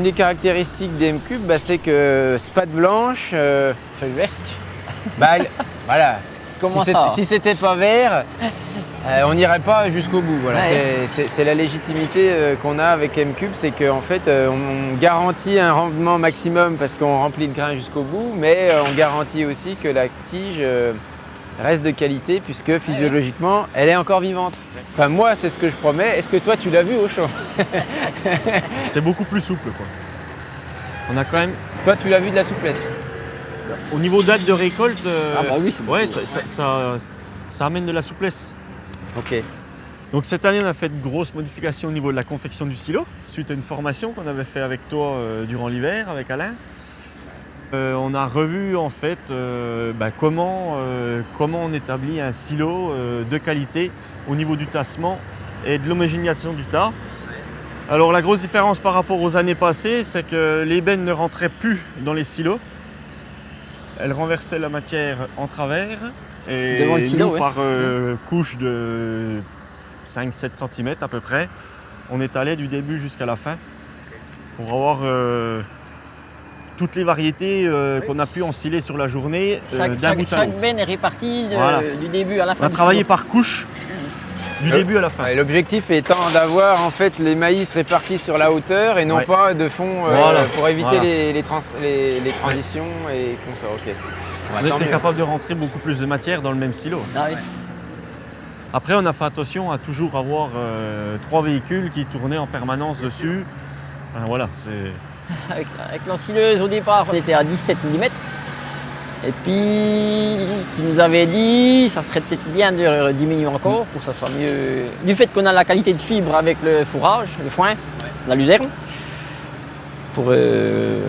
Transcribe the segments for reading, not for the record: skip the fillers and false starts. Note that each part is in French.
des caractéristiques des M-Cube, c'est que spade blanche, Feuille verte. voilà. Comment ça? Si c'était pas vert, on n'irait pas jusqu'au bout. Voilà. Ouais. C'est la légitimité qu'on a avec M-Cube, c'est qu'en fait on garantit un rendement maximum parce qu'on remplit le grain jusqu'au bout, mais on garantit aussi que la tige reste de qualité puisque physiologiquement elle est encore vivante. Enfin moi c'est ce que je promets. Est-ce que toi tu l'as vu au champ? C'est beaucoup plus souple, quoi. On a quand même, Toi tu l'as vu de la souplesse? au niveau date de récolte, Ah bah oui. ouais, ça amène de la souplesse. Ok. Donc cette année, on a fait de grosses modifications au niveau de la confection du silo, suite à une formation qu'on avait fait avec toi durant l'hiver, avec Alain. On a revu en fait comment on établit un silo de qualité au niveau du tassement et de l'homogénéisation du tas. Alors la grosse différence par rapport aux années passées, c'est que l'ébène ne rentrait plus dans les silos. Elle renversait la matière en travers et Devant le silo, nous, ouais. par couche de 5-7 cm à peu près, on étalait du début jusqu'à la fin pour avoir toutes les variétés qu'on a pu ensiler sur la journée d'un bout à l'autre. Chaque benne est répartie Voilà. du début à la On fin. a du travaillé silo. par couche du début à la fin. Ouais, l'objectif étant d'avoir en fait les maïs répartis sur la hauteur et non Ouais. pas de fond Voilà. pour éviter Voilà. les transitions et comme ça. Ok. On Tant était mieux. capable de rentrer beaucoup plus de matière dans le même silo. Ah oui. Après, on a fait attention à toujours avoir 3 véhicules qui tournaient en permanence dessus. Enfin, voilà, c'est... Avec l'ensileuse au départ, on était à 17 mm. Et puis, qui nous avait dit, ça serait peut-être bien de diminuer encore pour que ça soit mieux. Du fait qu'on a la qualité de fibre avec le fourrage, le foin, la luzerne, pour que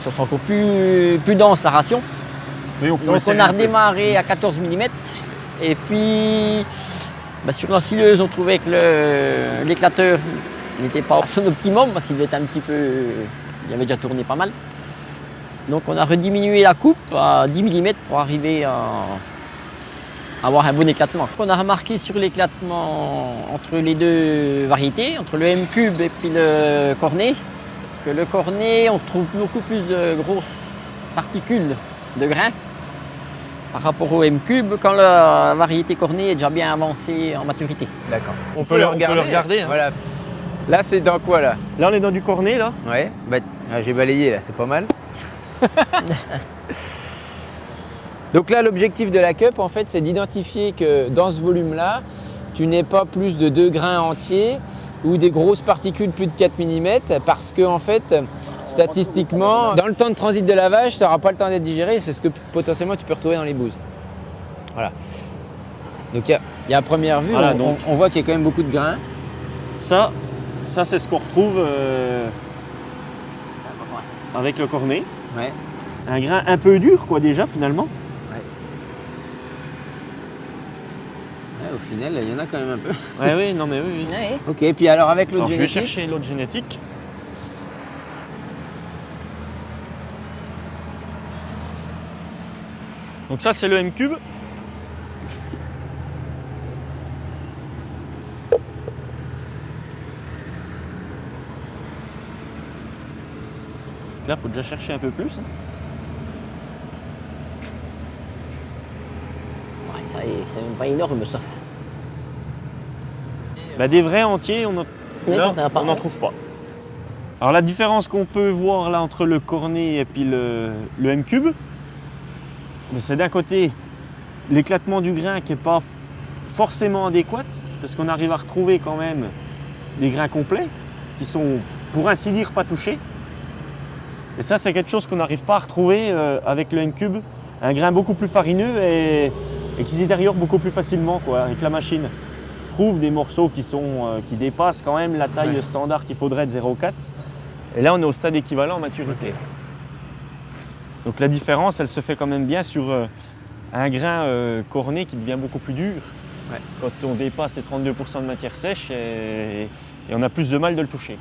ça soit encore plus dense la ration. Oui, on pouvait Donc on serrer a un peu. redémarré à 14 mm. Et puis, sur l'ensileuse, on trouvait que l'éclateur n'était pas à son optimum parce qu'il devait être un petit peu. Il avait déjà tourné pas mal. Donc on a rediminué la coupe à 10 mm pour arriver à avoir un bon éclatement. On a remarqué sur l'éclatement entre les deux variétés, entre le M-Cube et puis le cornet, que le cornet, on trouve beaucoup plus de grosses particules de grains par rapport au M-Cube quand la variété cornet est déjà bien avancée en maturité. D'accord. On peut le regarder, hein. Voilà. Là c'est dans quoi là? Là, on est dans du cornet, là. Ouais. J'ai balayé là, c'est pas mal. Donc là l'objectif de la cup en fait c'est d'identifier que dans ce volume là tu n'aies pas plus de 2 grains entiers ou des grosses particules plus de 4 mm parce que en fait statistiquement dans le temps de transit de lavage ça n'aura pas le temps d'être digéré et c'est ce que potentiellement tu peux retrouver dans les bouses. Voilà. Donc il y a à première vue Voilà, on voit qu'il y a quand même beaucoup de grains. Ça c'est ce qu'on retrouve avec le cornet. Ouais. Un grain un peu dur, quoi, déjà, finalement. Ouais, au final il y en a quand même un peu. Ouais, oui, non, mais oui. Ouais. Ok, puis alors avec l'autre Alors, je vais génétique. chercher l'autre génétique. Donc ça, c'est le M-Cube. Là, il faut déjà chercher un peu plus. Hein. Ouais, ça y est, c'est même pas énorme ça. Bah, des vrais entiers, on Oui, là, t'en as pas, on n'en ouais. trouve pas. Alors la différence qu'on peut voir là entre le cornet et puis le M-Cube, c'est d'un côté l'éclatement du grain qui n'est pas forcément adéquat, parce qu'on arrive à retrouver quand même des grains complets qui sont, pour ainsi dire, pas touchés. Et ça, c'est quelque chose qu'on n'arrive pas à retrouver avec le M-Cube. Un grain beaucoup plus farineux et qui se détériore beaucoup plus facilement quoi, avec la machine. On trouve des morceaux qui dépassent quand même la taille standard qu'il faudrait de 0,4. Et là, on est au stade équivalent en maturité. Ok. Donc la différence, elle se fait quand même bien sur un grain corné qui devient beaucoup plus dur. Ouais. Quand on dépasse les 32% de matière sèche et on a plus de mal de le toucher.